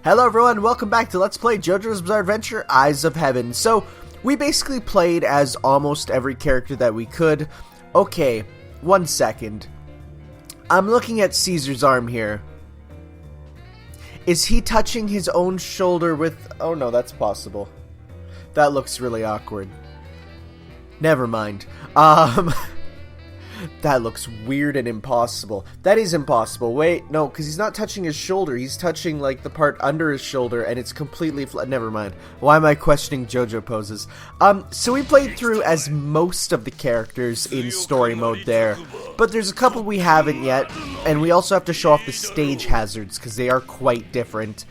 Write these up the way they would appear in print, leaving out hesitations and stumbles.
Hello everyone, welcome back to Let's Play JoJo's Bizarre Adventure Eyes of Heaven. So, we basically played as almost every character that we could. Okay, 1 second. I'm looking at Caesar's arm here. Is he touching his own shoulder with... Oh no, that's possible. That looks really awkward. Never mind. That looks weird and impossible. That is impossible. Wait, no, because he's not touching his shoulder. He's touching, like, the part under his shoulder, and it's completely flat. Never mind. Why am I questioning JoJo poses? So we played through as most of the characters in story mode there, but there's a couple we haven't yet, and we also have to show off the stage hazards, because they are quite different.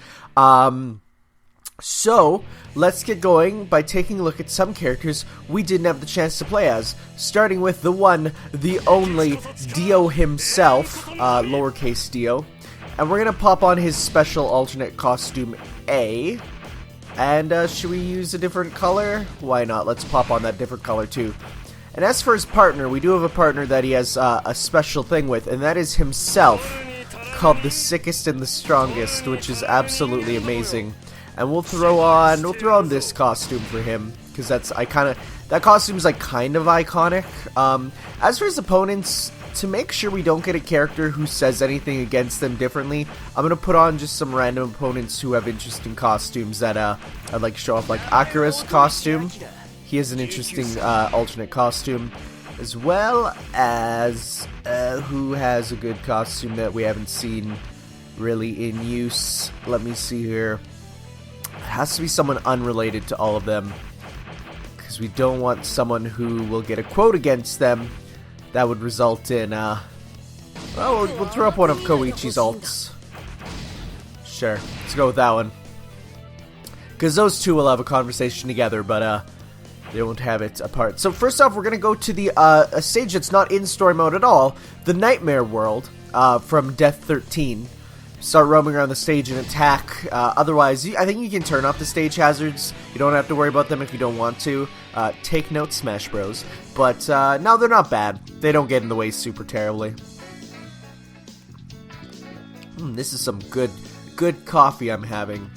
So, let's get going by taking a look at some characters we didn't have the chance to play as, starting with the one, the only, Dio himself, lowercase Dio, and we're gonna pop on his special alternate costume A, and should we use a different color? Why not? Let's pop on that different color too. And as for his partner, we do have a partner that he has a special thing with, and that is himself, called the Sickest and the Strongest, which is absolutely amazing. And we'll throw on this costume for him, because that costume's like kind of iconic. As for his opponents, to make sure we don't get a character who says anything against them differently, I'm gonna put on just some random opponents who have interesting costumes that I'd like to show off, like Akira's costume. He has an interesting alternate costume, as well as who has a good costume that we haven't seen really in use. Let me see here. It has to be someone unrelated to all of them, because we don't want someone who will get a quote against them that would result in, well, we'll throw up one of Koichi's alts. Sure, let's go with that one. Because those two will have a conversation together, but, they won't have it apart. So first off, we're going to go to the, a stage that's not in story mode at all, the Nightmare World, from Death 13. Start roaming around the stage and attack. Otherwise, I think you can turn off the stage hazards. You don't have to worry about them if you don't want to. Take note, Smash Bros. But, no, they're not bad. They don't get in the way super terribly. This is some good coffee I'm having.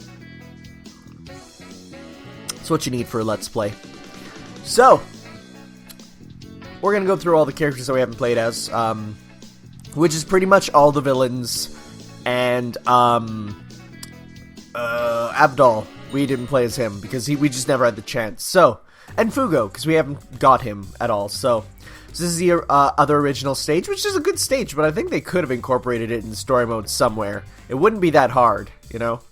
It's what you need for a Let's Play. So, we're gonna go through all the characters that we haven't played as, which is pretty much all the villains. And, Abdul, we didn't play as him, because we just never had the chance, so, and Fugo, because we haven't got him at all, so this is the, other original stage, which is a good stage, but I think they could have incorporated it in story mode somewhere. It wouldn't be that hard, you know?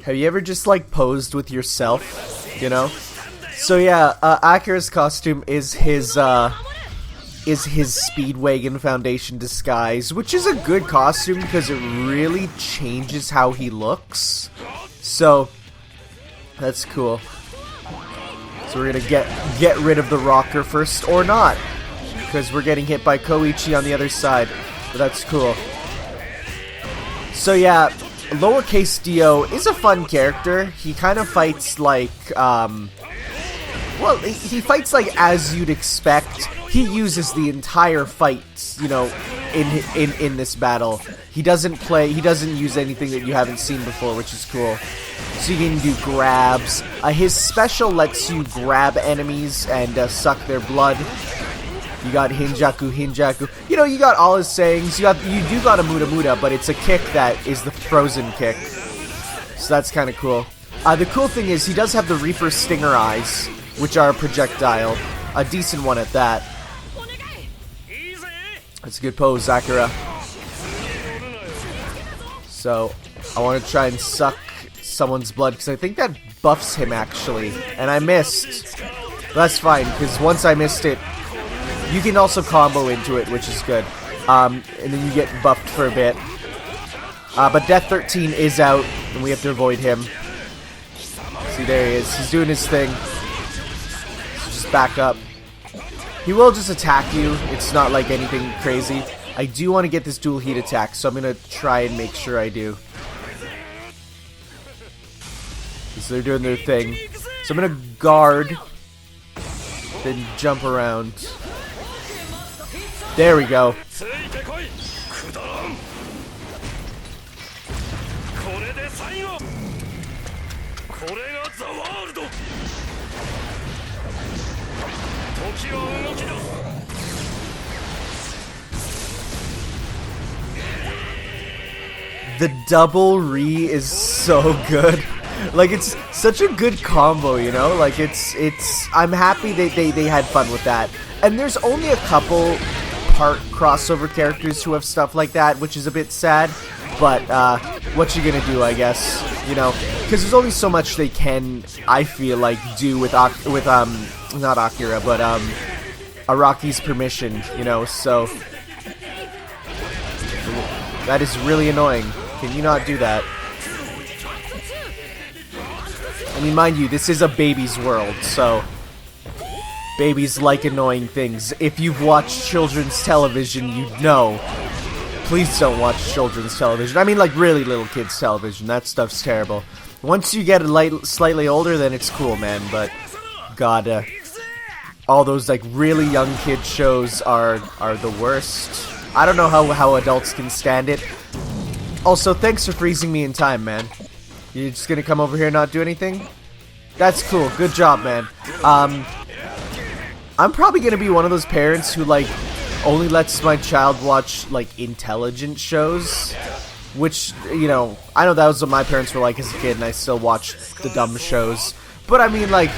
Have you ever just, like, posed with yourself, you know? So yeah, Akira's costume is his Speedwagon Foundation disguise, which is a good costume because it really changes how he looks. So that's cool. So we're gonna get rid of the rocker first, or not, because we're getting hit by Koichi on the other side. But that's cool. So yeah, lowercase Dio is a fun character. He kind of fights like well, he fights like as you'd expect. He uses the entire fight, you know, in this battle. He doesn't use anything that you haven't seen before, which is cool. So you can do grabs. His special lets you grab enemies and suck their blood. You got Hinjaku. You know, you got all his sayings. You do got a Muda, but it's a kick that is the frozen kick. So that's kind of cool. The cool thing is he does have the Reaper Stinger eyes, which are a projectile. A decent one at that. That's a good pose, Akira. So, I want to try and suck someone's blood, because I think that buffs him, actually. And I missed. But that's fine, because once I missed it, you can also combo into it, which is good. And then you get buffed for a bit. But Death 13 is out, and we have to avoid him. See, there he is. He's doing his thing. Back up. He will just attack you. It's not like anything crazy. I do want to get this dual heat attack, so I'm going to try and make sure I do. So they're doing their thing. So I'm going to guard, then jump around. There we go. The double re is so good. Like, it's such a good combo, you know? Like, I'm happy they had fun with that. And there's only a couple part crossover characters who have stuff like that, which is a bit sad. But, what you gonna do, I guess, you know? Because there's only so much they can, I feel like, do with not Akira, but, Araki's permission, you know? So, that is really annoying. Can you not do that? I mean, mind you, this is a baby's world, so babies like annoying things. If you've watched children's television, you'd know. Please don't watch children's television. I mean, like, really little kids' television. That stuff's terrible. Once you get slightly older, then it's cool, man, but God, all those, like, really young kid shows are the worst. I don't know how adults can stand it. Also, thanks for freezing me in time, man. You're just gonna come over here and not do anything? That's cool. Good job, man. I'm probably gonna be one of those parents who, like, only lets my child watch, like, intelligent shows. Which, you know, I know that was what my parents were like as a kid, and I still watch the dumb shows. But I mean, like,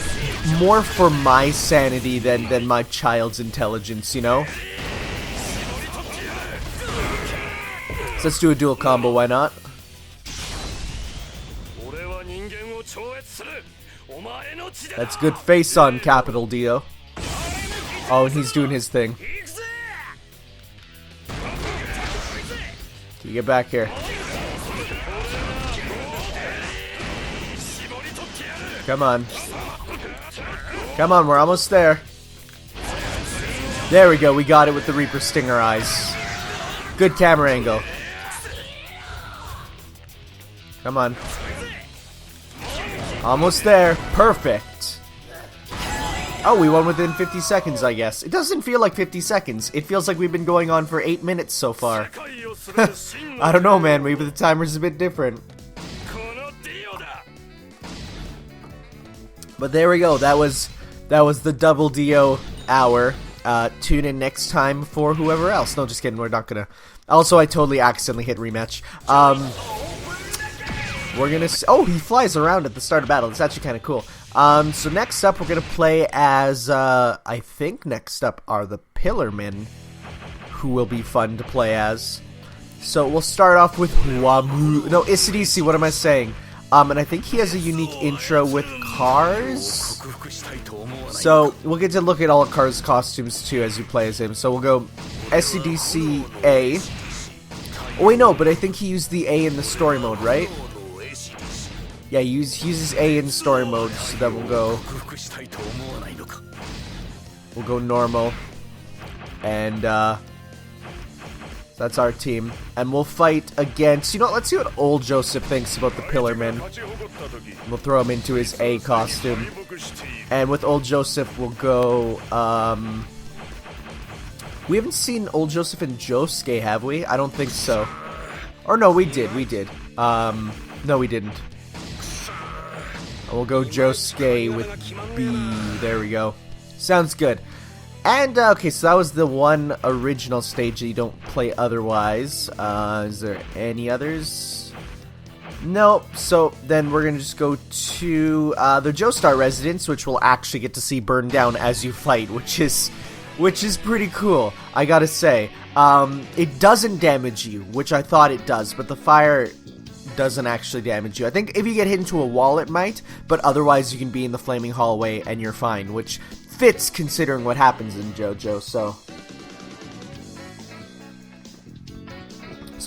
more for my sanity than my child's intelligence, you know? So let's do a dual combo, why not? That's good face on Capital Dio. Oh, and he's doing his thing. Can you get back here? Come on. Come on, we're almost there. There we go, we got it with the Reaper Stinger eyes. Good camera angle. Come on. Almost there. Perfect. Oh, we won within 50 seconds, I guess. It doesn't feel like 50 seconds. It feels like we've been going on for 8 minutes so far. I don't know, man. Maybe the timer's a bit different. But there we go. That was the Double Dio hour. Tune in next time for whoever else. No, just kidding. We're not gonna. Also, I totally accidentally hit rematch. We're gonna. Oh, he flies around at the start of battle. It's actually kind of cool. So next up, we're gonna play as. I think next up are the Pillarmen, who will be fun to play as. So we'll start off with Huamu. No, Isidisi. What am I saying? And I think he has a unique intro with Cars. So we'll get to look at all of Cars' costumes too as you play as him. So we'll go SCDC A. Oh wait, no, but I think he used the A in the story mode, right? Yeah, he uses A in story mode, so then we'll go normal. And that's our team. And we'll fight against, you know, let's see what old Joseph thinks about the Pillarmen. We'll throw him into his A costume. And with old Joseph, we'll go, we haven't seen old Joseph in Josuke, have we? I don't think so. Or no, we did. No, we didn't. We'll go Josuke with B. There we go. Sounds good. And, okay, so that was the one original stage that you don't play otherwise. Is there any others? Nope. So then we're going to just go to the Joestar residence, which we'll actually get to see burn down as you fight, which is pretty cool, I gotta say. It doesn't damage you, which I thought it does, but the fire doesn't actually damage you. I think if you get hit into a wall, it might, but otherwise you can be in the flaming hallway and you're fine, which fits considering what happens in JoJo, so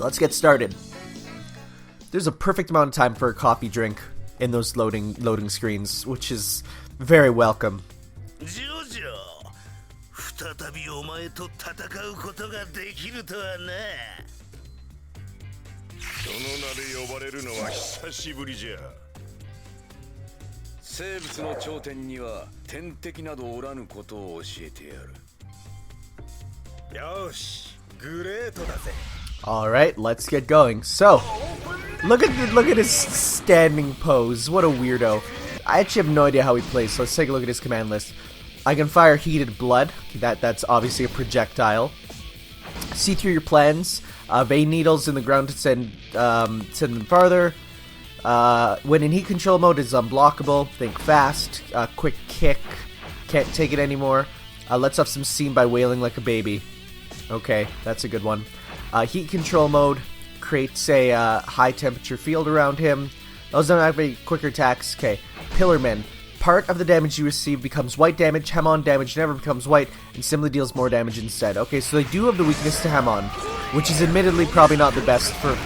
let's get started. There's a perfect amount of time for a coffee drink in those loading screens, which is very welcome. JoJo, 再びお前と戦うことができるとはな。その名で呼ばれるのは久しぶりじゃ。生物の頂点には天敵などおらぬことを教えてやる。Alright, let's get going. So, look at his standing pose. What a weirdo. I actually have no idea how he plays, so let's take a look at his command list. I can fire heated blood. That's obviously a projectile. See through your plans. Vein needles in the ground to send them farther. When in heat control mode, is unblockable. Think fast. Quick kick. Can't take it anymore. Lets off some steam by wailing like a baby. Okay, that's a good one. Heat control mode creates a high temperature field around him. Those don't activate quicker attacks. Okay, Pillarman. Part of the damage you receive becomes white damage. Hamon damage never becomes white and simply deals more damage instead. Okay, so they do have the weakness to Hamon, which is admittedly probably not the best for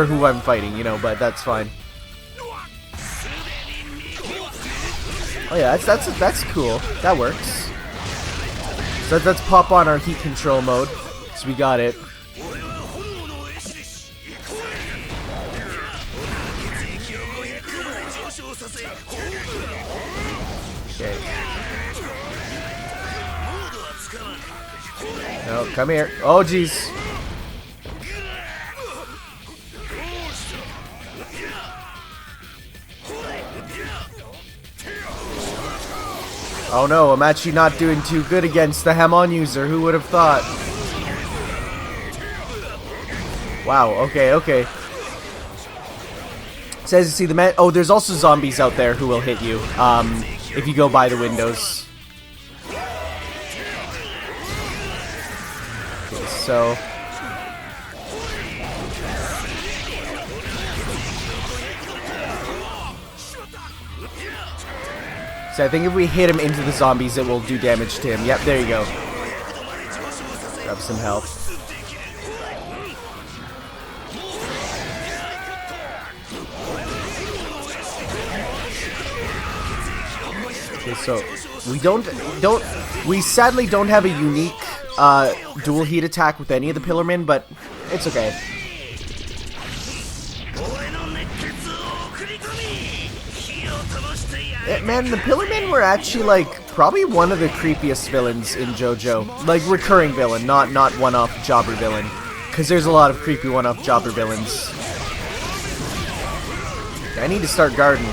who I'm fighting, you know, but that's fine. Oh yeah, that's cool. That works. So let's pop on our heat control mode. So we got it. Okay. No, come here. Oh, jeez. Oh no, I'm actually not doing too good against the Hamon user. Who would have thought? Wow, okay. Says you see the man. Oh, there's also zombies out there who will hit you if you go by the windows. Okay, so I think if we hit him into the zombies, it will do damage to him. Yep, there you go. Grab some health. Okay, so we sadly don't have a unique dual heat attack with any of the Pillarmen, but it's okay. Man, the Pillarmen were actually like probably one of the creepiest villains in JoJo, like recurring villain, not one-off jobber villain, because there's a lot of creepy one-off jobber villains. I need to start guarding.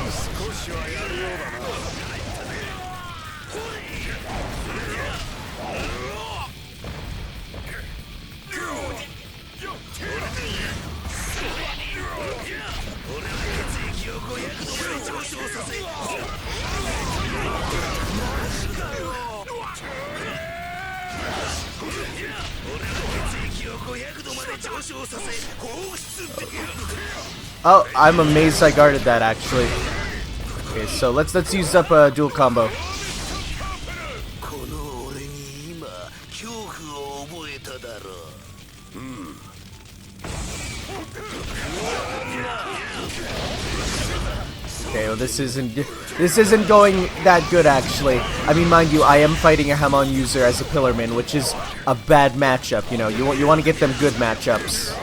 Oh, I'm amazed I guarded that actually. Okay, so let's use up a dual combo. Okay, well this isn't going that good actually. I mean, mind you, I am fighting a Hamon user as a Pillarman, which is a bad matchup. You know, you want to get them good matchups.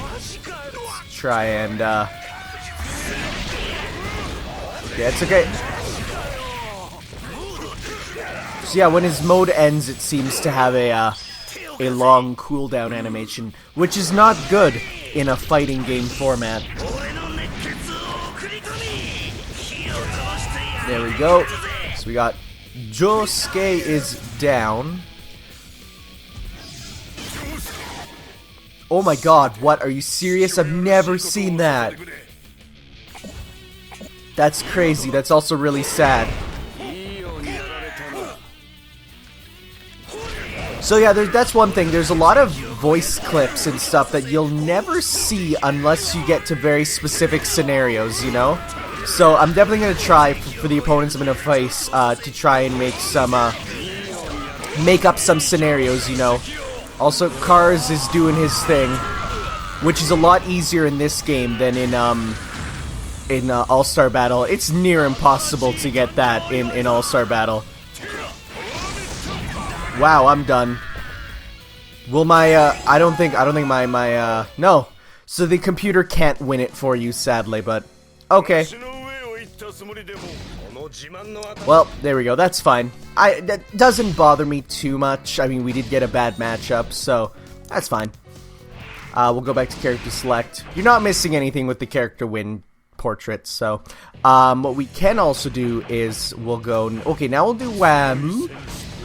Let's try and yeah, it's okay. So yeah, when his mode ends, it seems to have a long cooldown animation, which is not good in a fighting game format. There we go. So we got Josuke is down. Oh my god, what? Are you serious? I've never seen that. That's crazy. That's also really sad. So yeah, that's one thing. There's a lot of voice clips and stuff that you'll never see unless you get to very specific scenarios, you know? So I'm definitely going to try, for the opponents I'm going to face, to try and make up some scenarios, you know? Also, Cars is doing his thing, which is a lot easier in this game than in All-Star Battle. It's near impossible to get that in All-Star Battle. Wow, I'm done. Will my, I don't think my, no. So the computer can't win it for you, sadly, but Okay. Well, there we go. That's fine. That doesn't bother me too much. I mean, we did get a bad matchup, so that's fine. We'll go back to character select. You're not missing anything with the character win portrait, so what we can also do is we'll go... Okay, now we'll do Wham.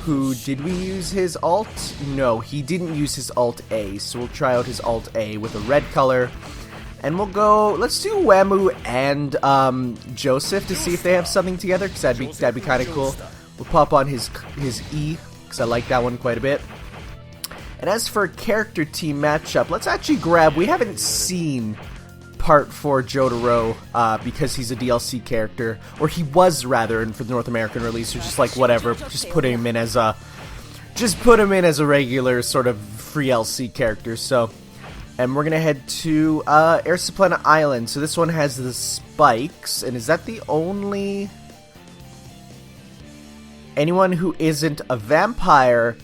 Who, did we use his alt? No, he didn't use his alt A, so we'll try out his alt A with a red color. And we'll go, let's do Whamu and Joseph to see if they have something together, because that'd be kind of cool. We'll pop on his E, because I like that one quite a bit. And as for character team matchup, let's actually grab, we haven't seen Part 4 Jotaro, because he's a DLC character, or he was rather, and for the North American release, or just like whatever, just put him in as a regular sort of free LC character, so... And we're gonna head to Air Suplena Island. So this one has the spikes, and is that the only anyone who isn't a vampire,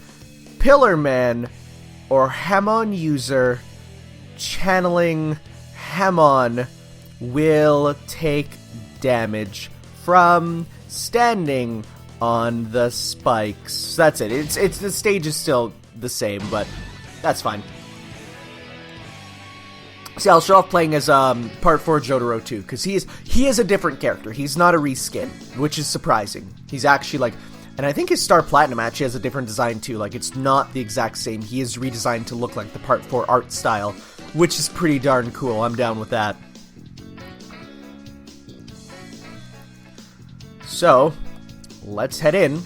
Pillar Man, or Hamon user channeling Hamon will take damage from standing on the spikes. So that's it. It's the stage is still the same, but that's fine. See, I'll show off playing as Part 4 Jotaro too, because he is a different character. He's not a reskin, which is surprising. He's actually like, and I think his Star Platinum actually has a different design too. Like, it's not the exact same. He is redesigned to look like the Part 4 art style, which is pretty darn cool. I'm down with that. So, let's head in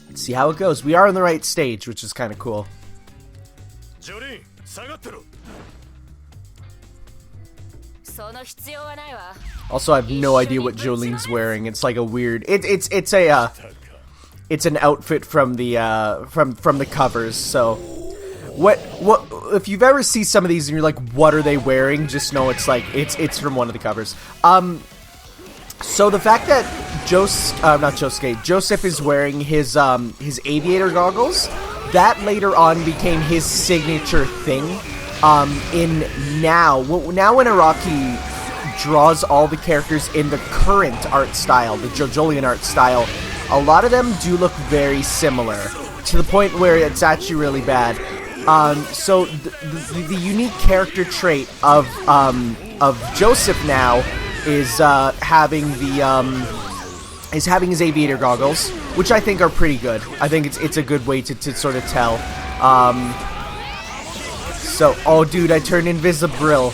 and see how it goes. We are on the right stage, which is kind of cool. Also, I have no idea what Jolene's wearing. It's like a weird. It's an outfit from the from the covers. So, what if you've ever seen some of these and you're like, what are they wearing? Just know it's like it's from one of the covers. So the fact that Joseph is wearing his aviator goggles, that later on became his signature thing. Now when Araki draws all the characters in the current art style, the JoJolian art style, a lot of them do look very similar, to the point where it's actually really bad. So the unique character trait of Joseph now is having his aviator goggles, which I think are pretty good. I think it's a good way to sort of tell. So, oh dude, I turned invisible.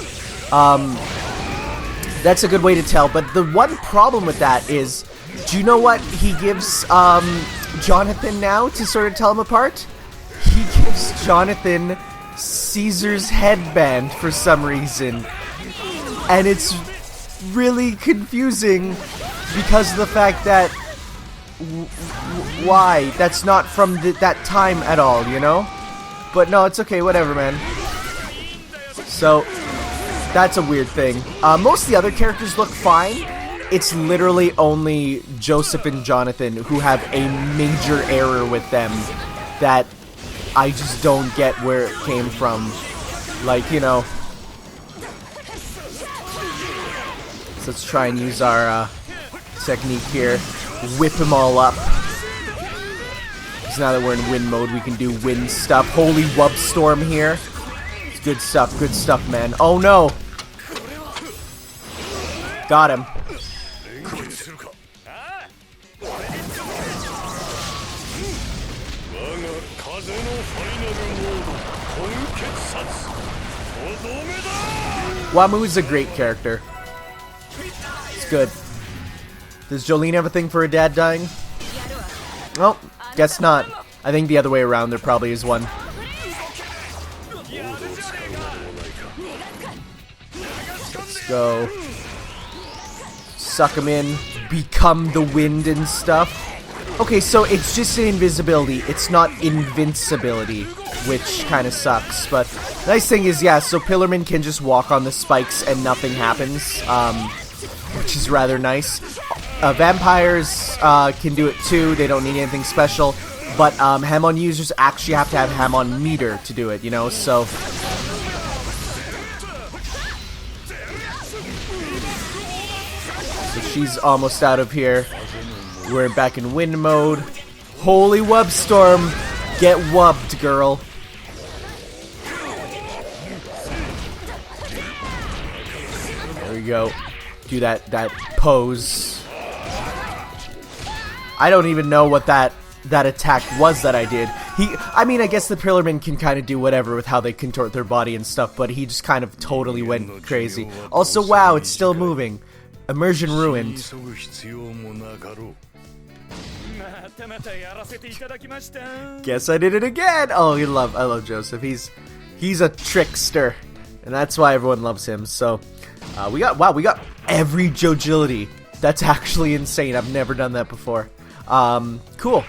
That's a good way to tell, but the one problem with that is, do you know what he gives Jonathan now to sort of tell him apart? He gives Jonathan Caesar's headband for some reason. And it's really confusing because of the fact that why? That's not from that time at all, you know? But no, it's okay, whatever, man. So, that's a weird thing. Most of the other characters look fine. It's literally only Joseph and Jonathan who have a major error with them that I just don't get where it came from. Like, you know. So let's try and use our technique here. Whip them all up. Because now that we're in wind mode, we can do wind stuff. Holy wub storm here. Good stuff, man. Oh no! Got him. Whamu is a great character. It's good. Does Jolene have a thing for her dad dying? Well, guess not. I think the other way around, there probably is one. Let's go. Suck him in. Become the wind and stuff. Okay, so it's just an invisibility. It's not invincibility, which kind of sucks. But the nice thing is, yeah, so Pillarman can just walk on the spikes and nothing happens, which is rather nice. Vampires can do it too. They don't need anything special. But Hamon users actually have to have Hamon meter to do it, you know, so... She's almost out of here. We're back in wind mode. Holy wub storm. Get wubbed, girl. There we go. Do that pose. I don't even know what that attack was that I did. I mean, I guess the Pillarmen can kind of do whatever with how they contort their body and stuff, but he just kind of totally went crazy. Also, wow, it's still moving. Immersion ruined. Guess I did it again. Oh, I love Joseph. He's a trickster, and that's why everyone loves him. So, we got every JoJo'ility. That's actually insane. I've never done that before. Cool.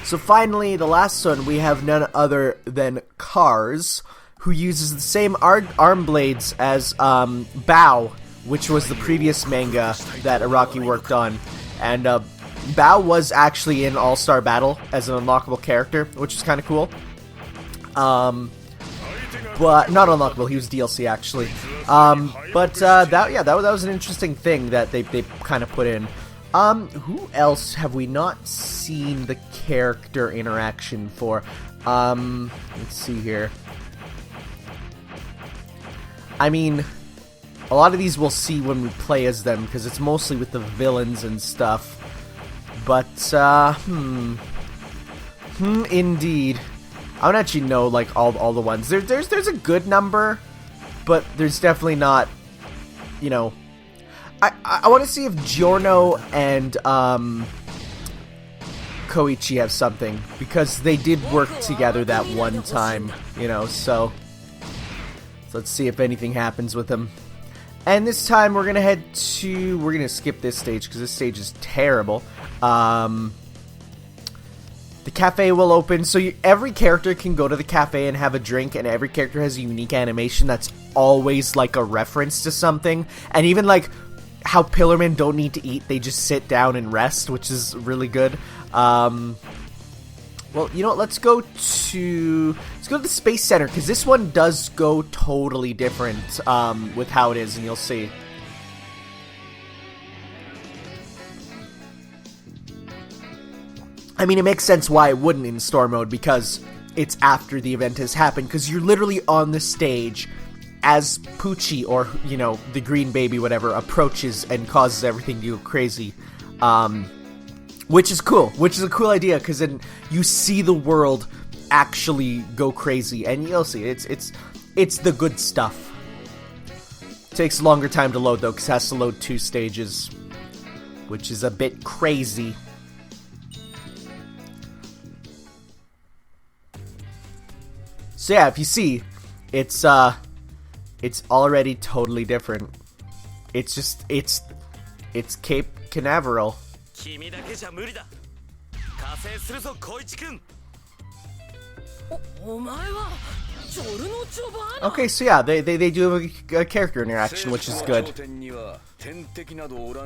So finally, the last one, we have none other than Cars, who uses the same arm blades as Bao, which was the previous manga that Araki worked on. And Bao was actually in All-Star Battle as an unlockable character, which is kind of cool. But not unlockable, he was DLC actually. That was an interesting thing that they kind of put in. Who else have we not seen the character interaction for? Let's see here. I mean, a lot of these we'll see when we play as them, because it's mostly with the villains and stuff. But, indeed. I don't actually know, like, all the ones. There's a good number, but there's definitely not, you know... I want to see if Giorno and Koichi have something, because they did work together that one time, you know, so let's see if anything happens with them. And this time we're going to skip this stage, because this stage is terrible. The cafe will open, so every character can go to the cafe and have a drink, and every character has a unique animation that's always, like, a reference to something, and even, like, how Pillarmen don't need to eat, they just sit down and rest, which is really good. Well, you know what, let's go to the Space Center, because this one does go totally different with how it is, and you'll see. I mean, it makes sense why it wouldn't in store mode, because it's after the event has happened, because you're literally on the stage as Poochie, or, you know, the green baby, whatever, approaches and causes everything to go crazy. Which is cool. Which is a cool idea, because then you see the world actually go crazy, and you'll see, it's the good stuff. Takes a longer time to load, though, because it has to load 2 stages, which is a bit crazy. So yeah, if you see, it's already totally different. It's Cape Canaveral. Okay, so yeah, they do have a character interaction, which is good.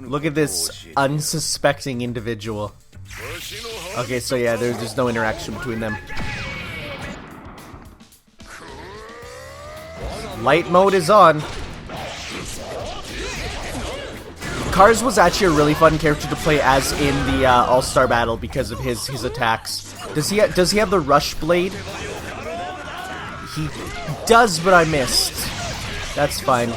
Look at this unsuspecting individual. Okay, so yeah, there's no interaction between them. Light mode is on. Cars was actually a really fun character to play as in the All-Star Battle because of his attacks. Does he have the Rush Blade? He does, but I missed. That's fine.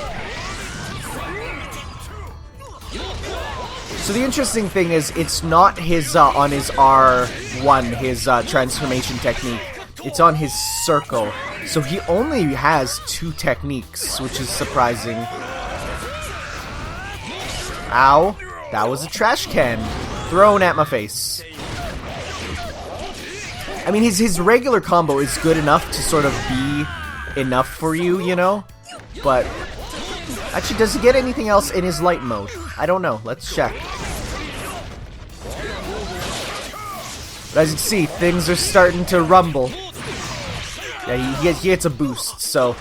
So the interesting thing is, it's not his on his R1, his transformation technique. It's on his circle. So he only has 2 techniques, which is surprising. Ow. That was a trash can thrown at my face. I mean, his regular combo is good enough to sort of be enough for you, you know? But, actually, does he get anything else in his light mode? I don't know. Let's check. But as you can see, things are starting to rumble. Yeah, he gets a boost, so...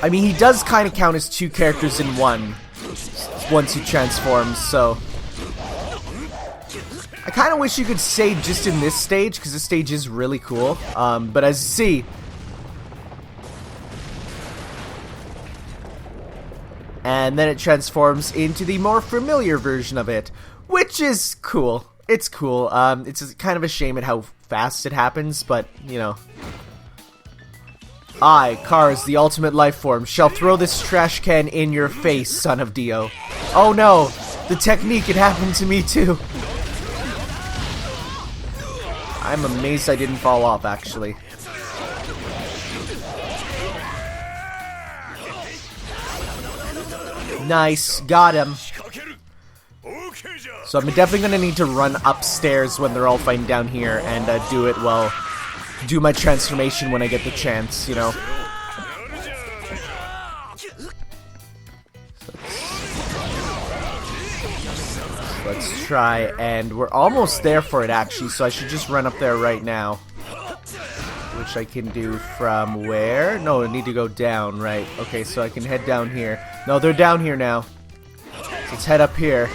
I mean, he does kind of count as 2 characters in one once he transforms, so... I kind of wish you could stay just in this stage, because this stage is really cool. But as you see... and then it transforms into the more familiar version of it, which is cool. It's cool. It's kind of a shame at how fast it happens, but, you know. I, Cars, the ultimate life form, shall throw this trash can in your face, son of Dio. Oh no! The technique, it happened to me too! I'm amazed I didn't fall off, actually. Nice, got him. So I'm definitely gonna need to run upstairs when they're all fighting down here and do my transformation when I get the chance, you know. Let's try, and we're almost there for it actually, so I should just run up there right now. Which I can do from where? No, I need to go down, right. Okay, so I can head down here. No, they're down here now. So let's head up here.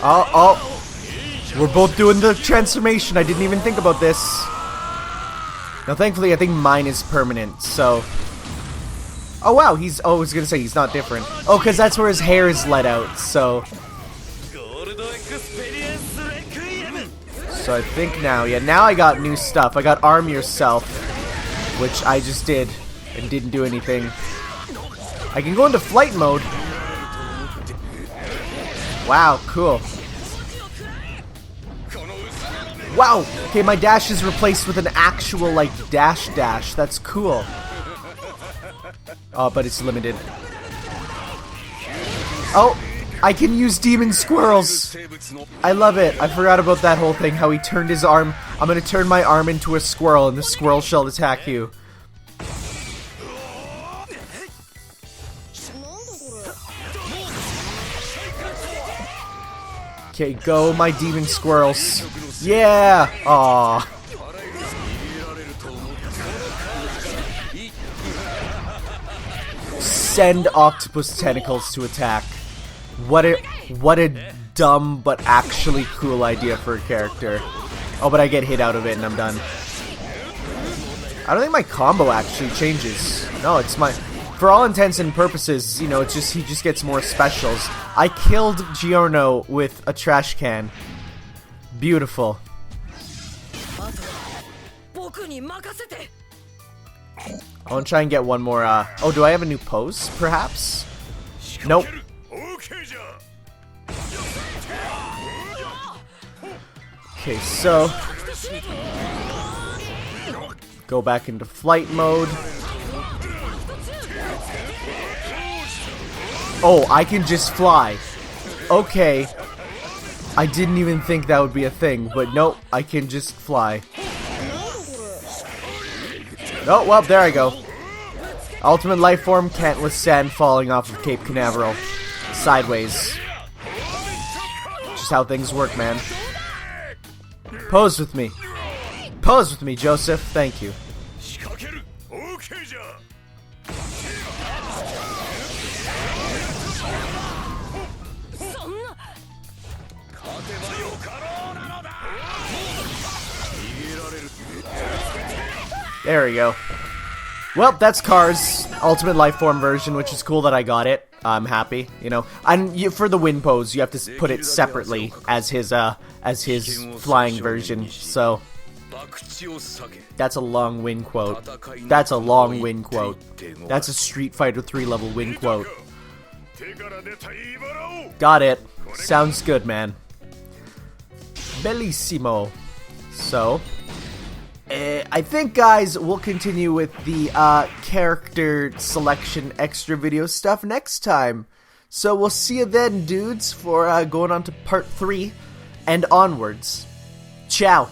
Oh, we're both doing the transformation. I didn't even think about this. Now, thankfully, I think mine is permanent, so... Oh, wow, I was gonna say he's not different. Oh, because that's where his hair is let out, so... So I think now, yeah, now I got new stuff. I got Arm Yourself, which I just did and didn't do anything. I can go into flight mode. Wow, cool. Wow, okay, my dash is replaced with an actual, like, dash. That's cool. Oh, but it's limited. Oh, I can use demon squirrels. I love it. I forgot about that whole thing, how he turned his arm. I'm gonna turn my arm into a squirrel, and the squirrel shall attack you. Okay, go, my demon squirrels. Yeah! Aww. Send octopus tentacles to attack. What a dumb but actually cool idea for a character. Oh, but I get hit out of it and I'm done. I don't think my combo actually changes. No, it's my... For all intents and purposes, you know, it's just he just gets more specials. I killed Giorno with a trash can. Beautiful. I want to try and get one more, oh, do I have a new pose, perhaps? Nope. Okay, so... Go back into flight mode. Oh, I can just fly. Okay. I didn't even think that would be a thing, but nope, I can just fly. Oh, well, there I go. Ultimate life form can't withstand falling off of Cape Canaveral. Sideways. Just how things work, man. Pose with me. Pose with me, Joseph. Thank you. There we go. Well, that's Cars' Ultimate Lifeform version, which is cool that I got it. I'm happy, you know. And for the win pose, you have to put it separately as his flying version. So that's a long win quote. That's a long win quote. That's a Street Fighter 3 level win quote. Got it. Sounds good, man. Bellissimo. So, I think, guys, we'll continue with the character selection extra video stuff next time. So we'll see you then, dudes, for going on to part 3 and onwards. Ciao.